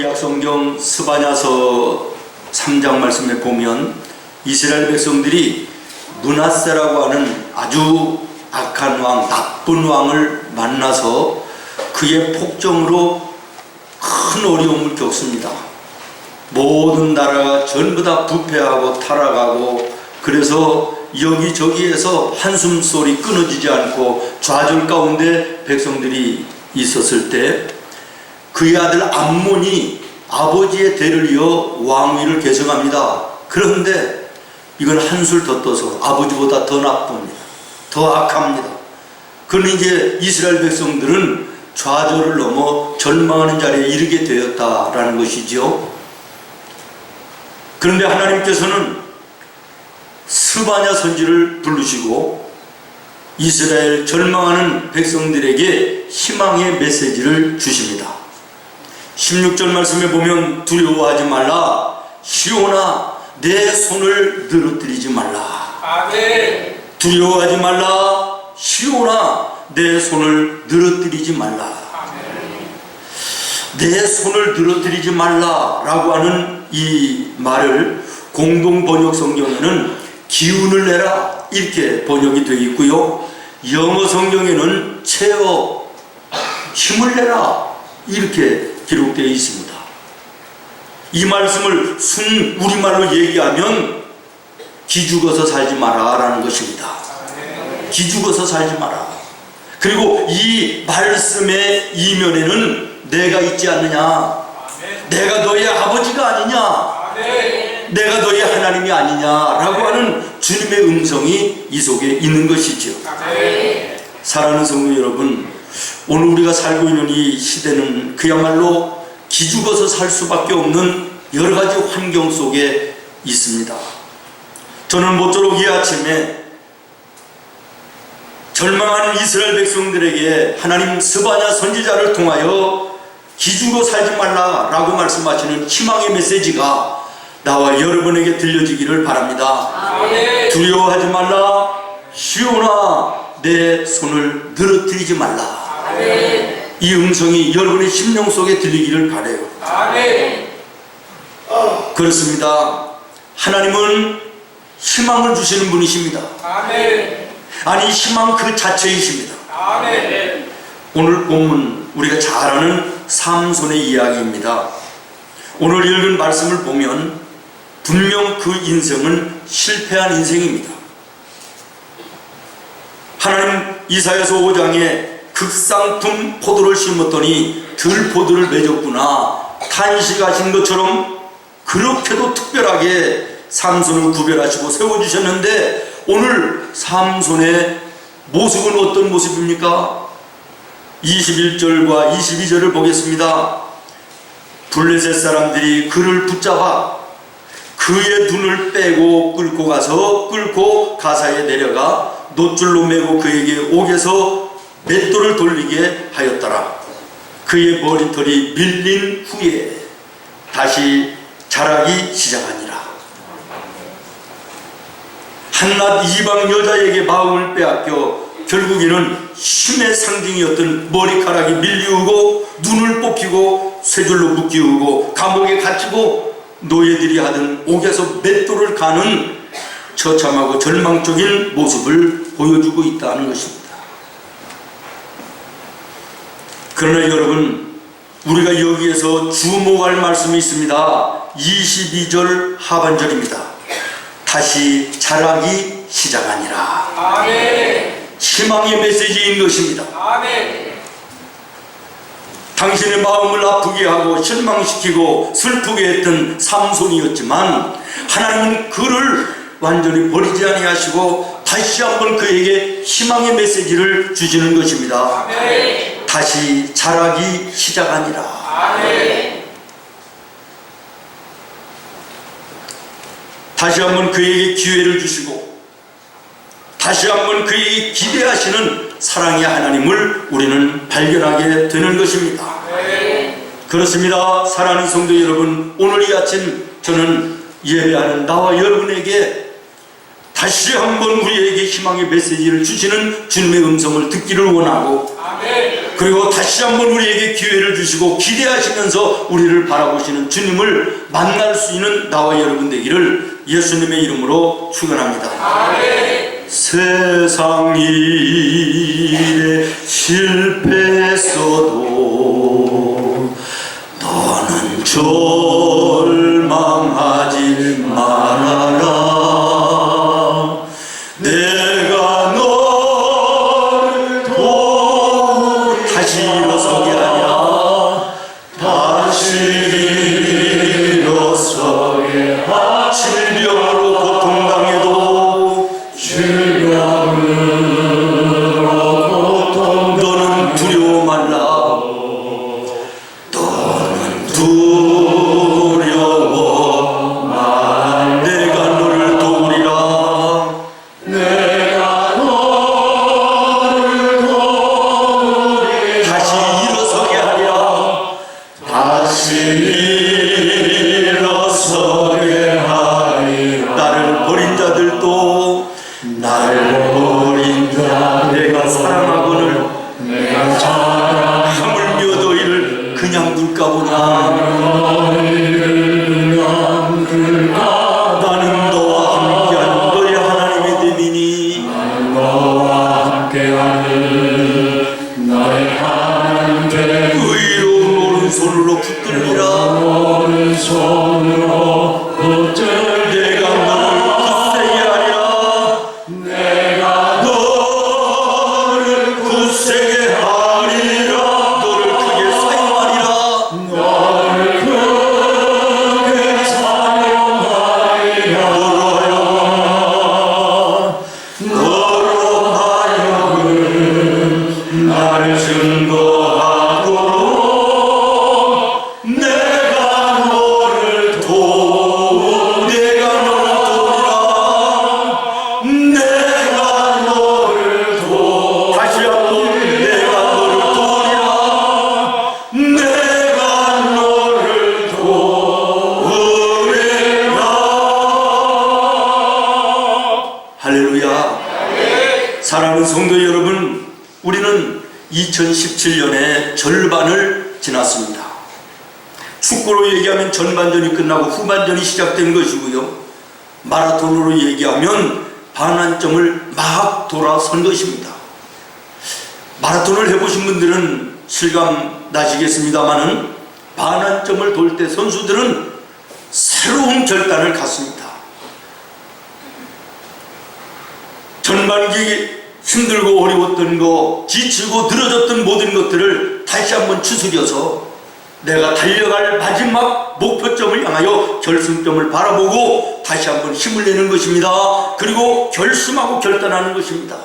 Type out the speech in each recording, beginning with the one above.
구약성경 스바냐서 3장 말씀에 보면 이스라엘 백성들이 므낫세라고 하는 아주 악한 왕, 나쁜 왕을 만나서 그의 폭정으로 큰 어려움을 겪습니다. 모든 나라가 전부 다 부패하고 타락하고, 그래서 여기저기에서 한숨소리 끊어지지 않고 좌절 가운데 백성들이 있었을 때 그의 아들 암몬이 아버지의 대를 이어 왕위를 계승합니다. 그런데 이건 한술 더 떠서 아버지보다 더 나쁩니다. 더 악합니다. 그러니 이제 이스라엘 백성들은 좌절을 넘어 절망하는 자리에 이르게 되었다라는 것이죠. 그런데 하나님께서는 스바냐 선지를 부르시고 이스라엘 절망하는 백성들에게 희망의 메시지를 주십니다. 16절 말씀에 보면 두려워하지 말라, 시온아 내 손을 늘어뜨리지 말라. 아멘. 두려워하지 말라, 시온아 내 손을 늘어뜨리지 말라. 아멘. 내 손을 늘어뜨리지 말라라고 하는 이 말을 공동 번역 성경에는 기운을 내라 이렇게 번역이 되어 있고요, 영어 성경에는 체어, 힘을 내라 이렇게 기록되어 있습니다. 이 말씀을 순 우리말로 얘기하면 기죽어서 살지 마라 라는 것입니다. 기죽어서 살지 마라. 그리고 이 말씀의 이면에는 내가 있지 않느냐, 내가 너의 아버지가 아니냐, 내가 너의 하나님이 아니냐라고 하는 주님의 음성이 이 속에 있는 것이죠. 사랑하는 성도 여러분, 오늘 우리가 살고 있는 이 시대는 그야말로 기죽어서 살 수밖에 없는 여러 가지 환경 속에 있습니다. 저는 모쪼록 이 아침에 절망하는 이스라엘 백성들에게 하나님 스바냐 선지자를 통하여 기죽어 살지 말라라고 말씀하시는 희망의 메시지가 나와 여러분에게 들려지기를 바랍니다. 아멘. 두려워하지 말라, 시온아 내 손을 늘어뜨리지 말라. 아멘. 이 음성이 여러분의 심령 속에 들리기를 바라요. 아멘. 그렇습니다. 하나님은 희망을 주시는 분이십니다. 아멘. 아니, 희망 그 자체이십니다. 아멘. 오늘 본문 우리가 잘 아는 삼손의 이야기입니다. 오늘 읽은 말씀을 보면 분명 그 인생은 실패한 인생입니다. 하나님 이사야서 5장에 극상품 포도를 심었더니 들포도를 맺었구나 탄식하신 것처럼 그렇게도 특별하게 삼손을 구별하시고 세워주셨는데, 오늘 삼손의 모습은 어떤 모습입니까? 21절과 22절을 보겠습니다. 블레셋 사람들이 그를 붙잡아 그의 눈을 빼고 끌고 가서 끌고 가사에 내려가 놋줄로 매고 그에게 옥에서 맷돌을 돌리게 하였더라. 그의 머리털이 밀린 후에 다시 자라기 시작하니라. 한낱 이방 여자에게 마음을 빼앗겨 결국에는 힘의 상징이었던 머리카락이 밀리우고 눈을 뽑히고 쇠줄로 묶이우고 감옥에 갇히고 노예들이 하던 옥에서 맷돌을 가는 처참하고 절망적인 모습을 보여주고 있다는 것입니다. 그러나 여러분, 우리가 여기에서 주목할 말씀이 있습니다. 22절 하반절입니다. 다시 자라기 시작하니라. 아멘. 희망의 메시지인 것입니다. 아멘. 당신의 마음을 아프게 하고 실망시키고 슬프게 했던 삼손이었지만 하나님은 그를 완전히 버리지 아니하시고 다시 한번 그에게 희망의 메시지를 주시는 것입니다. 아멘. 다시 자라기 시작하니라. 아멘. 다시 한번 그에게 기회를 주시고 다시 한번 그에게 기대하시는 사랑의 하나님을 우리는 발견하게 되는 것입니다. 그렇습니다. 사랑하는 성도 여러분, 오늘 이 아침 저는 예배하는 나와 여러분에게 다시 한번 우리에게 희망의 메시지를 주시는 주님의 음성을 듣기를 원하고, 그리고 다시 한번 우리에게 기회를 주시고 기대하시면서 우리를 바라보시는 주님을 만날 수 있는 나와 여러분 되기를 예수님의 이름으로 축원합니다. 세상 일에 실패했어도 너는 절망하지 말아라. 내가 너를 다시 일어서게 하랴. 다시 일어서게 하랴. 질병으로 고통당해도 너는 두려워 말라. 너는 두려워 말라. 내가 너를 도우리라. 내가 너를 도우리라. 다시 일어서게 하리라. 다시 일어서게 하리라. 나를 버린 자들도 나를 버린 자 내가 사랑하거늘 하물며 너희를 그냥 둘까 보냐. 나는 너와 함께하는 너의 하나님의 됨이니. 의로운 오른손으로 붙들리라. 내가 너를 굳세게 하리라. 너를 굳세게 하리라. 너를 크게 사용하리라. 너로 하여금 나를 증거하도록 내가 너를 도우리라. 내가 너를 도우리라. 다시 한번 내가 너를 도우리라. 내가 너를 도우리라. 할렐루야. 사랑하는 성도 여러분, 우리는 2017년의 절반을 지났습니다. 축구로 얘기하면 전반전이 끝나고 후반전이 시작된 것이고요. 마라톤으로 얘기하면 반환점을 막 돌아선 것입니다. 마라톤을 해보신 분들은 실감 나시겠습니다만은 반환점을 돌 때 선수들은 새로운 결단을 갖습니다. 전반기 힘들고 어려웠던 거, 지치고 늘어졌던 모든 것들을 다시 한번 추스려서 내가 달려갈 마지막 목표점을 향하여 결승점을 바라보고 다시 한번 힘을 내는 것입니다. 그리고 결심하고 결단하는 것입니다.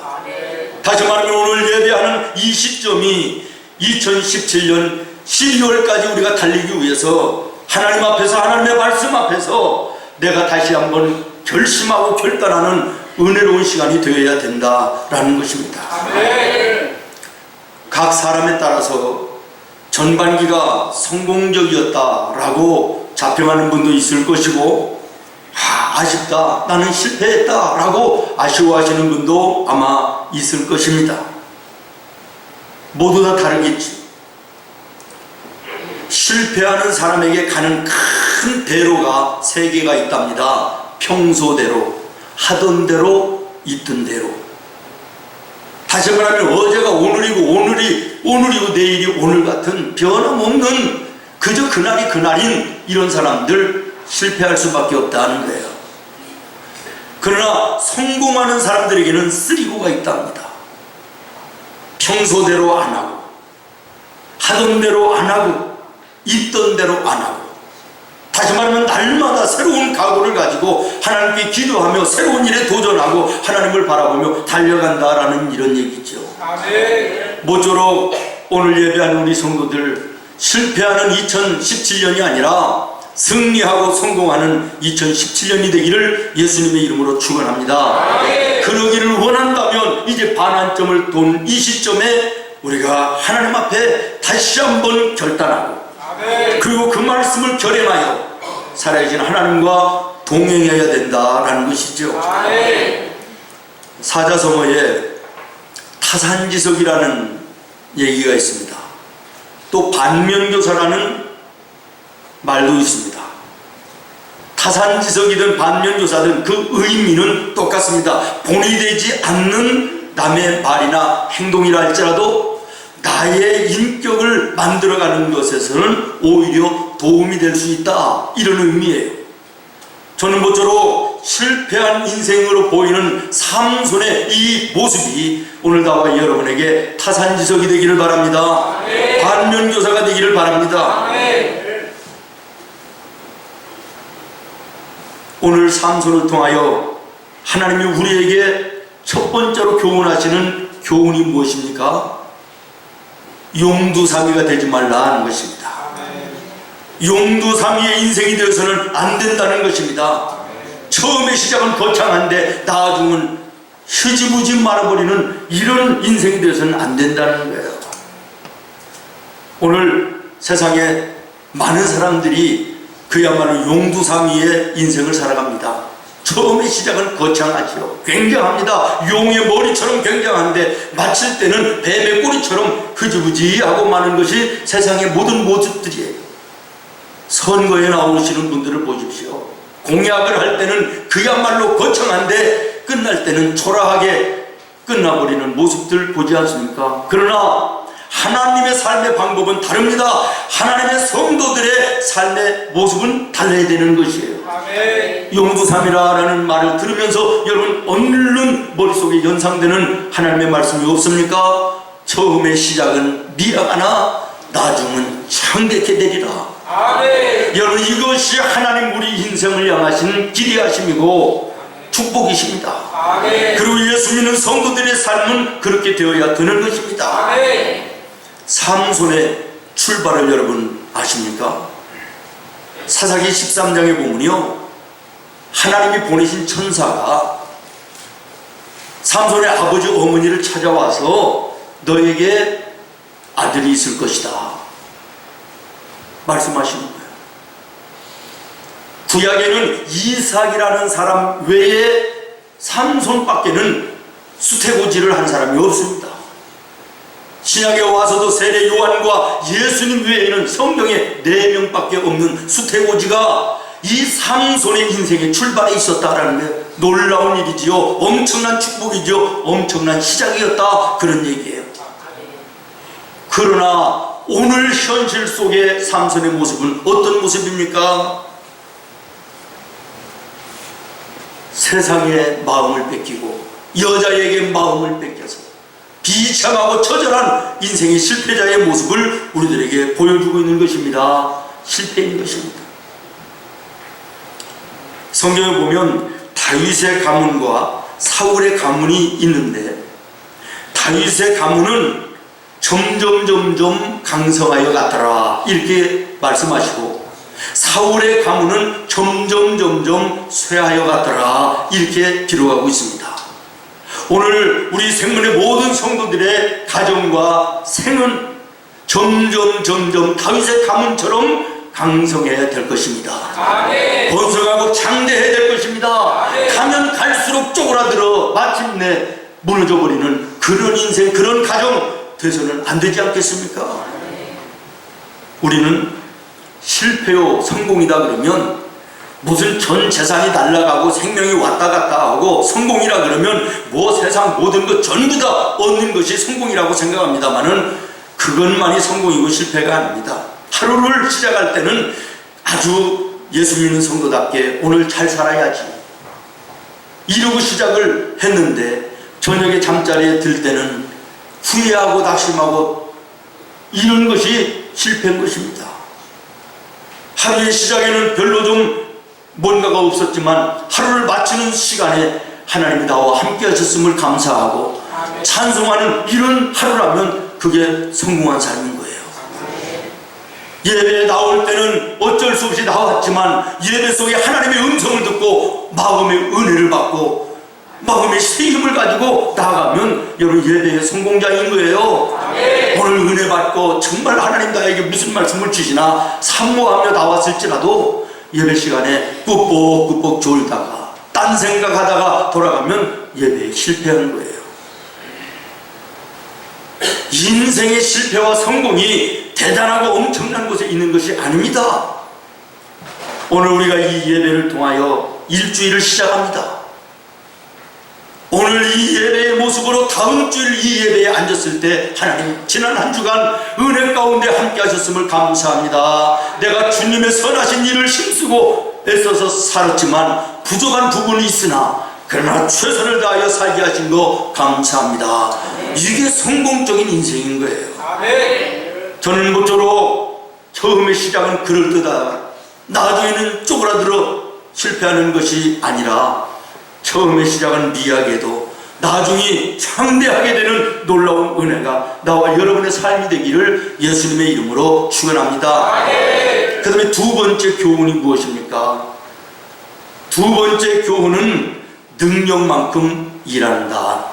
다시 말하면 오늘 예배하는 이 시점이 2017년 12월까지 우리가 달리기 위해서 하나님 앞에서, 하나님의 말씀 앞에서 내가 다시 한번 결심하고 결단하는 은혜로운 시간이 되어야 된다라는 것입니다. 각 사람에 따라서 전반기가 성공적이었다라고 자평하는 분도 있을 것이고, 아쉽다, 나는 실패했다라고 아쉬워하시는 분도 아마 있을 것입니다. 모두 다 다르겠지. 실패하는 사람에게 가는 큰 대로가 3개가 있답니다. 평소대로, 하던 대로, 있던 대로. 다시 말하면 어제가 오늘이고 오늘이고 내일이 오늘 같은 변함없는 그저 그날이 그날인 이런 사람들 실패할 수밖에 없다는 거예요. 그러나 성공하는 사람들에게는 3고가 있답니다. 평소대로 안 하고, 하던 대로 안 하고, 있던 대로 안 하고, 다시 말하면 날마다 새로운 각오를 가지고 하나님께 기도하며 새로운 일에 도전하고 하나님을 바라보며 달려간다라는 이런 얘기죠. 모쪼록 오늘 예배하는 우리 성도들, 실패하는 2017년이 아니라 승리하고 성공하는 2017년이 되기를 예수님의 이름으로 축원합니다. 그러기를 원한다면 이제 반환점을 돈 이 시점에 우리가 하나님 앞에 다시 한번 결단하고, 그리고 그 말씀을 결행하여 살아계신 하나님과 동행해야 된다라는 것이죠. 사자성어에 타산지석이라는 얘기가 있습니다. 또 반면교사라는 말도 있습니다. 타산지석이든 반면교사든 그 의미는 똑같습니다. 본이 되지 않는 남의 말이나 행동이라 할지라도 나의 인격을 만들어가는 것에서는 오히려 도움이 될 수 있다, 이런 의미예요. 저는 모쪼록 실패한 인생으로 보이는 삼손의 이 모습이 오늘 나와 여러분에게 타산지석이 되기를 바랍니다. 아멘. 반면교사가 되기를 바랍니다. 아멘. 오늘 삼손을 통하여 하나님이 우리에게 첫 번째로 교훈하시는 교훈이 무엇입니까? 용두사미가 되지 말라 하는 것입니다. 용두사미의 인생이 되어서는 안 된다는 것입니다. 처음의 시작은 거창한데 나중은 흐지부지 말아버리는 이런 인생이 되어서는 안 된다는 거예요. 오늘 세상에 많은 사람들이 그야말로 용두사미의 인생을 살아갑니다. 처음의 시작은 거창하지요. 굉장합니다. 용의 머리처럼 굉장한데 마칠 때는 뱀의 꼬리처럼 흐지부지하고 마는 것이 세상의 모든 모습들이에요. 선거에 나오시는 분들을 보십시오. 공약을 할 때는 그야말로 거창한데 끝날 때는 초라하게 끝나버리는 모습들 보지 않습니까? 그러나 하나님의 삶의 방법은 다릅니다. 하나님의 성도들의 삶의 모습은 달라야 되는 것이에요. 아멘. 용두삼이라는 말을 들으면서 여러분 얼른 머릿속에 연상되는 하나님의 말씀이 없습니까? 처음의 시작은 미약하나 나중은 창대케 되리라. 아멘. 여러분 이것이 하나님 우리 인생을 향하신 기대하심이고 축복이십니다. 아멘. 그리고 예수 믿는 성도들의 삶은 그렇게 되어야 되는 것입니다. 아멘. 삼손의 출발을 여러분 아십니까? 사사기 13장에 보면요, 하나님이 보내신 천사가 삼손의 아버지 어머니를 찾아와서 너에게 아들이 있을 것이다 말씀하시는 거예요. 구약에는 이삭이라는 사람 외에 삼손밖에는 수태고지를 한 사람이 없습니다. 신약에 와서도 세례 요한과 예수님 외에는 성경에 4명밖에 없는 수태고지가 이 삼손의 인생의 출발에 있었다라는 게 놀라운 일이지요. 엄청난 축복이죠. 엄청난 시작이었다, 그런 얘기예요. 그러나 오늘 현실 속의 삼손의 모습은 어떤 모습입니까? 세상에 마음을 뺏기고 여자에게 마음을 뺏겨서 비참하고 처절한 인생의 실패자의 모습을 우리들에게 보여주고 있는 것입니다. 실패인 것입니다. 성경에 보면 다윗의 가문과 사울의 가문이 있는데 다윗의 가문은 점점 강성하여 갔더라 이렇게 말씀하시고 사울의 가문은 점점 쇠하여 갔더라 이렇게 기록하고 있습니다. 오늘 우리 생문의 모든 성도들의 가정과 생은 점점 다윗의 가문처럼 강성해야 될 것입니다. 아멘. 번성하고 장대해야 될 것입니다. 아멘. 가면 갈수록 쪼그라들어 마침내 무너져버리는 그런 인생, 그런 가정 돼서는 안 되지 않겠습니까? 우리는 실패요 성공이다 그러면 무슨 전 재산이 날아가고 생명이 왔다 갔다 하고 성공이라 그러면 뭐 세상 모든 것 전부 다 얻는 것이 성공이라고 생각합니다만은 그것만이 성공이고 실패가 아닙니다. 하루를 시작할 때는 아주 예수 믿는 성도답게 오늘 잘 살아야지 이러고 시작을 했는데 저녁에 잠자리에 들 때는 후회하고 낙심하고 이런 것이 실패인 것입니다. 하루의 시작에는 별로 좀 뭔가가 없었지만 하루를 마치는 시간에 하나님이 나와 함께 하셨음을 감사하고 찬송하는 이런 하루라면 그게 성공한 삶인 거예요. 예배에 나올 때는 어쩔 수 없이 나왔지만 예배 속에 하나님의 음성을 듣고 마음의 은혜를 받고 마음의 새 힘을 가지고 나아가면 여러분 예배의 성공자인 거예요. 오늘 은혜 받고 정말 하나님 나에게 무슨 말씀을 주시나 사모하며 나왔을지라도 예배 시간에 꾹꾹 졸다가 딴 생각하다가 돌아가면 예배에 실패한 거예요. 인생의 실패와 성공이 대단하고 엄청난 곳에 있는 것이 아닙니다. 오늘 우리가 이 예배를 통하여 일주일을 시작합니다. 오늘 이 예배의 모습으로 다음 주일 이 예배에 앉았을 때 하나님 지난 한 주간 은혜 가운데 함께 하셨음을 감사합니다. 내가 주님의 선하신 일을 힘쓰고 애써서 살았지만 부족한 부분이 있으나 그러나 최선을 다하여 살게 하신 거 감사합니다. 이게 성공적인 인생인 거예요. 저는 모쪼록 처음의 시작은 그럴듯하다, 나중에는 쪼그라들어 실패하는 것이 아니라 처음의 시작은 미약해도 나중에 창대하게 되는 놀라운 은혜가 나와 여러분의 삶이 되기를 예수님의 이름으로 축원합니다. 그 다음에 두 번째 교훈이 무엇입니까? 두 번째 교훈은 능력만큼 일한다.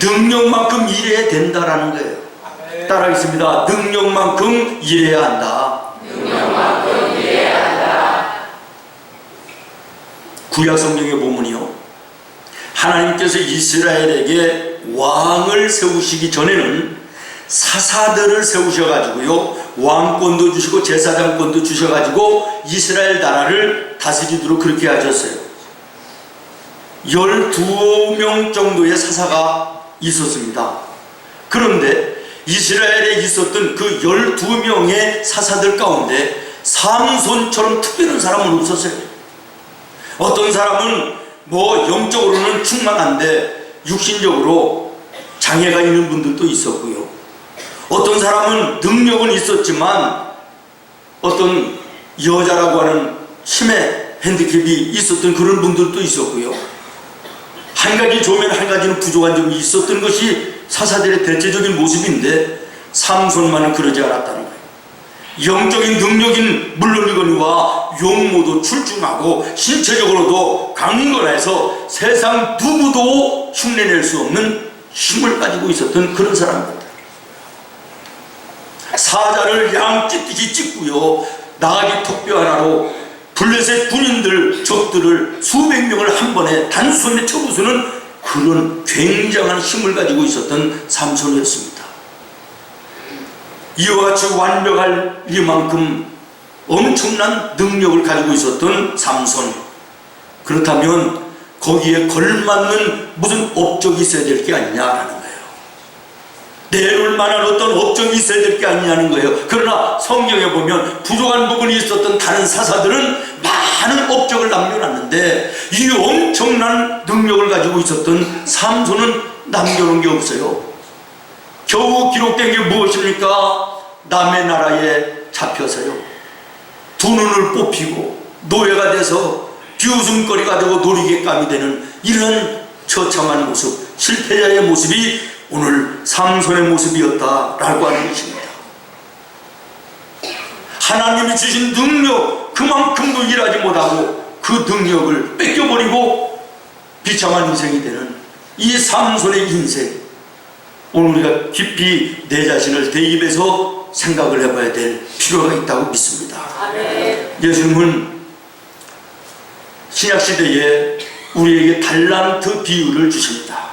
능력만큼 일해야 된다라는 거예요. 따라하겠습니다. 능력만큼 일해야 한다. 능력만큼 일해야 한다. 구약 성경에 보면요, 하나님께서 이스라엘에게 왕을 세우시기 전에는 사사들을 세우셔가지고요, 왕권도 주시고 제사장권도 주셔가지고 이스라엘 나라를 다스리도록 그렇게 하셨어요. 12명 정도의 사사가 있었습니다. 그런데 이스라엘에 있었던 그 12명의 사사들 가운데 삼손처럼 특별한 사람은 없었어요. 어떤 사람은 뭐 영적으로는 충만한데 육신적으로 장애가 있는 분들도 있었고요. 어떤 사람은 능력은 있었지만 어떤 여자라고 하는 심해 핸디캡이 있었던 그런 분들도 있었고요. 한 가지 좋으면 한 가지는 부족한 점이 있었던 것이 사사들의 대체적인 모습인데 삼손만은 그러지 않았다는 거예요. 영적인 능력인 물론이거니와 용모도 출중하고 신체적으로도 강건해서 세상 누구도 흉내낼 수 없는 힘을 가지고 있었던 그런 사람입니다. 사자를 양 찢듯이 찢고요, 나귀 턱뼈 하나로 블레셋 군인들 적들을 수백 명을 한 번에 단숨에 쳐부수는 그런 굉장한 힘을 가지고 있었던 삼손이었습니다. 이와 같이 완벽할 이만큼 엄청난 능력을 가지고 있었던 삼손. 그렇다면 거기에 걸맞는 무슨 업적이 있어야 될 게 아니냐라는 거예요. 내놓을 만한 어떤 업적이 있어야 될 게 아니냐는 거예요. 그러나 성경에 보면 부족한 부분이 있었던 다른 사사들은 많은 업적을 남겨놨는데 이 엄청난 능력을 가지고 있었던 삼손은 남겨놓은 게 없어요. 겨우 기록된 게 무엇입니까? 남의 나라에 잡혀서요, 두 눈을 뽑히고 노예가 돼서 비웃음거리가 되고 놀이개감이 되는 이런 처참한 모습, 실패자의 모습이 오늘 삼손의 모습이었다라고 하는 것입니다. 하나님이 주신 능력 그만큼도 일하지 못하고 그 능력을 뺏겨버리고 비참한 인생이 되는 이 삼손의 인생, 오늘 우리가 깊이 내 자신을 대입해서 생각을 해봐야 될 필요가 있다고 믿습니다. 예수님은 신약시대에 우리에게 달란트 비유를 주십니다.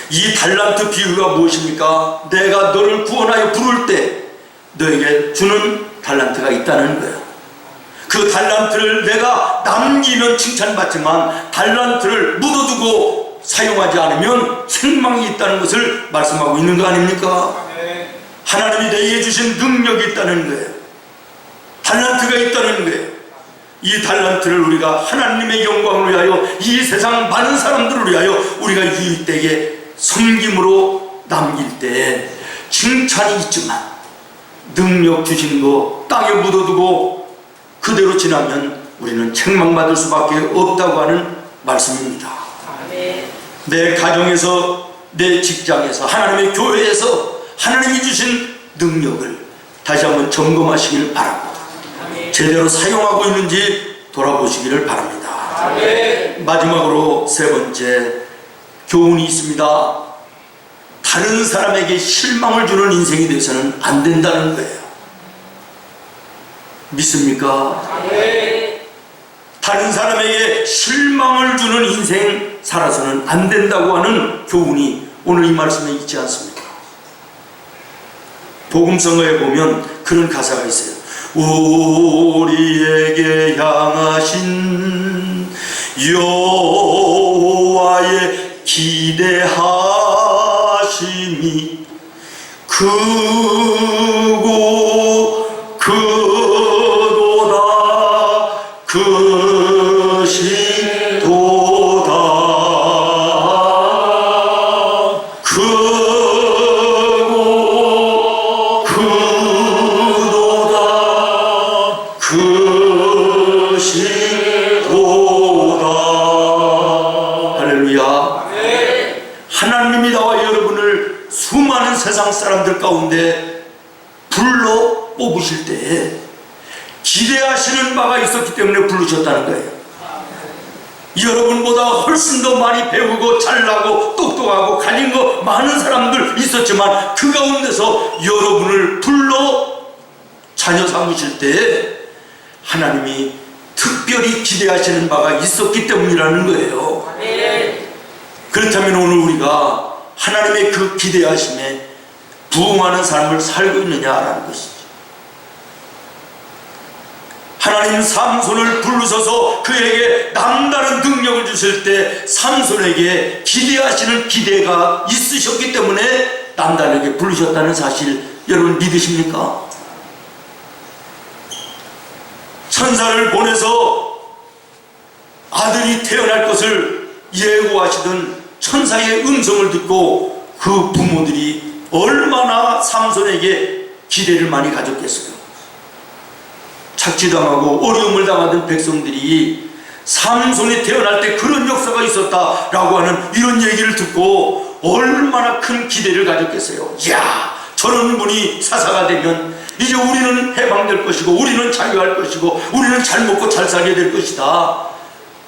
이 달란트 비유가 무엇입니까? 내가 너를 구원하여 부를 때 너에게 주는 달란트가 있다는 거예요. 그 달란트를 내가 남기면 칭찬받지만 달란트를 묻어두고 사용하지 않으면 책망이 있다는 것을 말씀하고 있는 거 아닙니까? 하나님이 내게 주신 능력이 있다는 거예요. 달란트가 있다는 거예요. 이 달란트를 우리가 하나님의 영광을 위하여 이 세상 많은 사람들을 위하여 우리가 유익되게 섬김으로 남길 때 칭찬이 있지만 능력 주신 거 땅에 묻어두고 그대로 지나면 우리는 책망받을 수밖에 없다고 하는 말씀입니다. 내 가정에서, 내 직장에서, 하나님의 교회에서 하나님이 주신 능력을 다시 한번 점검하시기를 바라고 제대로 사용하고 있는지 돌아보시기를 바랍니다. 마지막으로 세 번째 교훈이 있습니다. 다른 사람에게 실망을 주는 인생이 되어서는 안 된다는 거예요. 믿습니까? 다른 사람에게 실망을 주는 인생 살아서는 안 된다고 하는 교훈이 오늘 이 말씀에 있지 않습니까? 복음성가에 보면 그런 가사가 있어요. 우리에게 향하신 여호와의 기대하심이 크고 크도다 크시도다 크고 크도다 크시도다. 할렐루야. 하나님이 나와 여러분을 수많은 세상 사람들 가운데 불러 뽑으실 때에 기대하시는 바가 있었기 때문에 부르셨다는 거예요. 여러분보다 훨씬 더 많이 배우고 잘나고 똑똑하고 가진 거 많은 사람들 있었지만 그 가운데서 여러분을 불러 자녀 삼으실 때에 하나님이 특별히 기대하시는 바가 있었기 때문이라는 거예요. 그렇다면 오늘 우리가 하나님의 그 기대하심에 부응하는 삶을 살고 있느냐라는 것이죠. 하나님 삼손을 부르셔서 그에게 남다른 능력을 주실 때 삼손에게 기대하시는 기대가 있으셨기 때문에 남다르게 부르셨다는 사실 여러분 믿으십니까? 천사를 보내서 아들이 태어날 것을 예고하시던 천사의 음성을 듣고 그 부모들이 얼마나 삼손에게 기대를 많이 가졌겠어요. 착취당하고 어려움을 당하던 백성들이 삼손이 태어날 때 그런 역사가 있었다라고 하는 이런 얘기를 듣고 얼마나 큰 기대를 가졌겠어요. 이야, 저런 분이 사사가 되면 이제 우리는 해방될 것이고 우리는 자유할 것이고 우리는 잘 먹고 잘 살게 될 것이다.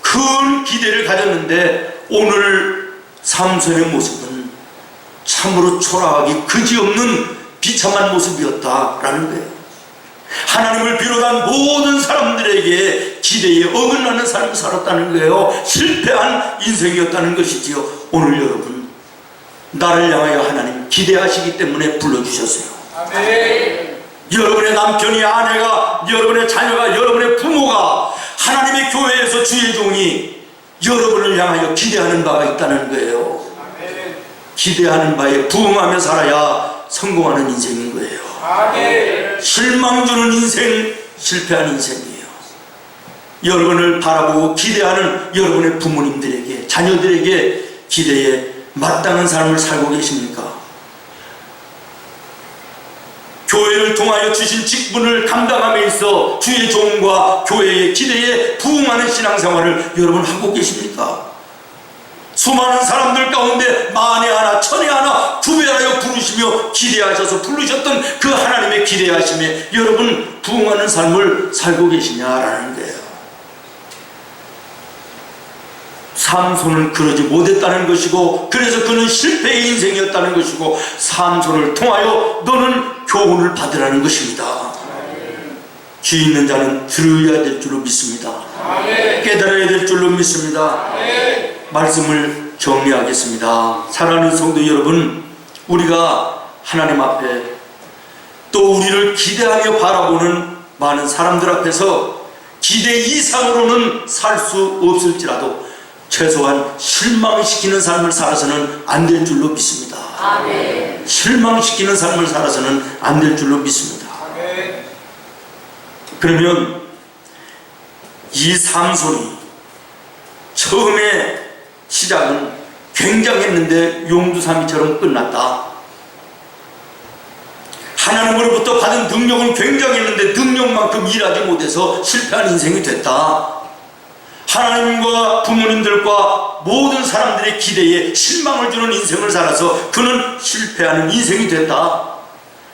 큰 기대를 가졌는데 오늘 삼손의 모습은 참으로 초라하기 그지없는 비참한 모습이었다라는 거예요. 하나님을 비롯한 모든 사람들에게 기대에 어긋나는 삶을 살았다는 거예요. 실패한 인생이었다는 것이지요. 오늘 여러분, 나를 향하여 하나님 기대하시기 때문에 불러주셨어요. 아멘. 여러분의 남편이, 아내가, 여러분의 자녀가, 여러분의 부모가, 하나님의 교회에서 주의 종이 여러분을 향하여 기대하는 바가 있다는 거예요. 아멘. 기대하는 바에 부응하며 살아야 성공하는 인생인 거예요. 아멘. 실망 주는 인생, 실패한 인생이에요. 여러분을 바라보고 기대하는 여러분의 부모님들에게, 자녀들에게 기대에 마땅한 삶을 살고 계십니까? 교회를 통하여 주신 직분을 감당함에 있어 주의 종과 교회의 기대에 부응하는 신앙생활을 여러분 하고 계십니까? 수많은 사람들 가운데 만에 하나 천에 하나 구별하여 부르시며 기대하셔서 부르셨던 그 하나님의 기대하심에 여러분 부응하는 삶을 살고 계시냐라는 거예요. 삼손은 그러지 못했다는 것이고 그래서 그는 실패의 인생이었다는 것이고 삼손을 통하여 너는 교훈을 받으라는 것입니다. 귀 있는 자는 들어야 될 줄로 믿습니다. 깨달아야 될 줄로 믿습니다. 말씀을 정리하겠습니다. 사랑하는 성도 여러분, 우리가 하나님 앞에 또 우리를 기대하며 바라보는 많은 사람들 앞에서 기대 이상으로는 살 수 없을지라도 최소한 실망시키는 삶을 살아서는 안 될 줄로 믿습니다. 아멘. 실망시키는 삶을 살아서는 안 될 줄로 믿습니다. 아멘. 그러면 이 삼손이 처음에 시작은 굉장했는데 용두사미처럼 끝났다. 하나님으로부터 받은 능력은 굉장했는데 능력만큼 일하지 못해서 실패한 인생이 됐다. 하나님과 부모님들과 모든 사람들의 기대에 실망을 주는 인생을 살아서 그는 실패하는 인생이 됐다.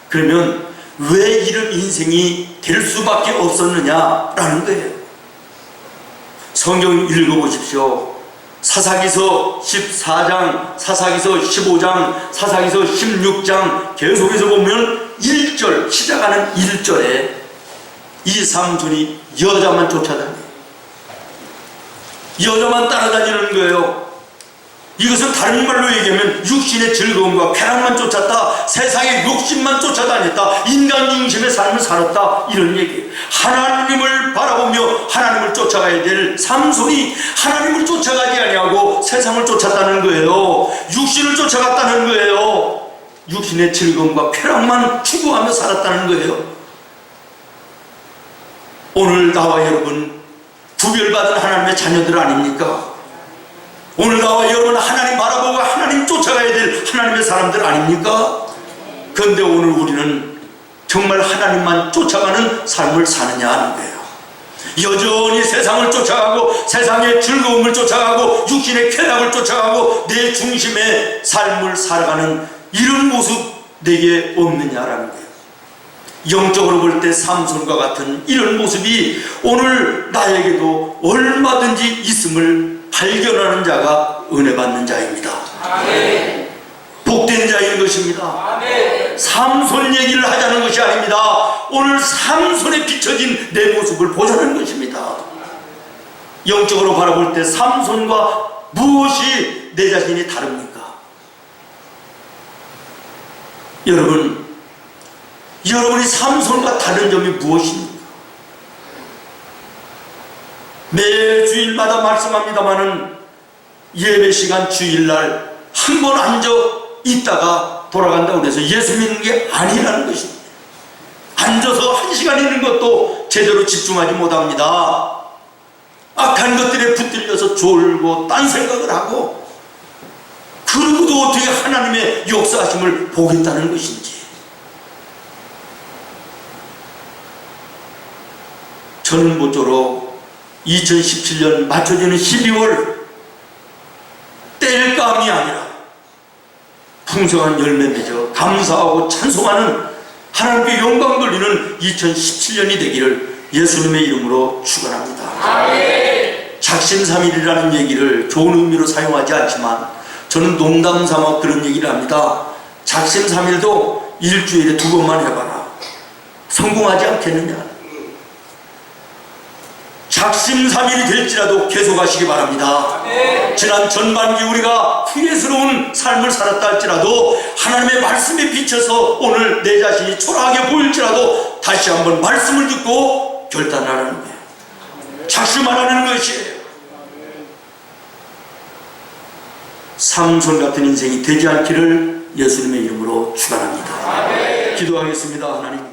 그러면 왜 이런 인생이 될 수밖에 없었느냐라는 거예요. 성경 읽어보십시오. 사사기서 14장, 사사기서 15장, 사사기서 16장 계속해서 보면 1절, 시작하는 1절에 이 삼손이 여자만 쫓아다녀요. 여자만 따라다니는 거예요. 이것은 다른 말로 얘기하면 육신의 즐거움과 쾌락만 쫓았다, 세상의 욕심만 쫓아다녔다, 인간 중심의 삶을 살았다, 이런 얘기. 하나님을 바라보며 하나님을 쫓아가야 될 삼손이 하나님을 쫓아가지 아니하고 세상을 쫓았다는 거예요. 육신을 쫓아갔다는 거예요. 육신의 즐거움과 쾌락만 추구하며 살았다는 거예요. 오늘 나와 여러분 구별받은 하나님의 자녀들 아닙니까? 오늘 나와 여러분 하나님 바라보고 하나님 쫓아가야 될 하나님의 사람들 아닙니까? 그런데 오늘 우리는 정말 하나님만 쫓아가는 삶을 사느냐 하는 거예요. 여전히 세상을 쫓아가고 세상의 즐거움을 쫓아가고 육신의 쾌락을 쫓아가고 내 중심의 삶을 살아가는 이런 모습 내게 없느냐라는 거예요. 영적으로 볼 때 삼손과 같은 이런 모습이 오늘 나에게도 얼마든지 있음을 발견하는 자가 은혜 받는 자입니다. 아멘. 복된 자인 것입니다. 아멘. 삼손 얘기를 하자는 것이 아닙니다. 오늘 삼손에 비춰진 내 모습을 보자는 것입니다. 영적으로 바라볼 때 삼손과 무엇이 내 자신이 다릅니까? 여러분이 삼손과 다른 점이 무엇입니까? 매 주일마다 말씀합니다마는 예배 시간 주일날 한 번 앉아 있다가 돌아간다고 해서 예수 믿는 게 아니라는 것입니다. 앉아서 한 시간 있는 것도 제대로 집중하지 못합니다. 악한 것들에 붙들려서 졸고 딴 생각을 하고, 그러고도 어떻게 하나님의 역사하심을 보겠다는 것인지. 저는 모쪼록 2017년 맞춰지는 12월 땔감이 아니라 풍성한 열매 맺어 감사하고 찬송하는 하나님께 영광 돌리는 2017년이 되기를 예수님의 이름으로 축원합니다. 아멘. 작심삼일이라는 얘기를 좋은 의미로 사용하지 않지만 저는 농담 삼아 그런 얘기를 합니다. 작심삼일도 일주일에 2번만 해봐라. 성공하지 않겠느냐? 작심삼일이 될지라도 계속하시기 바랍니다. 아멘. 지난 전반기 우리가 후회스러운 삶을 살았다 할지라도 하나님의 말씀에 비춰서 오늘 내 자신이 초라하게 보일지라도 다시 한번 말씀을 듣고 결단하라는 거예요. 작심하라는 것이에요. 삼손 같은 인생이 되지 않기를 예수님의 이름으로 축원합니다. 기도하겠습니다. 하나님,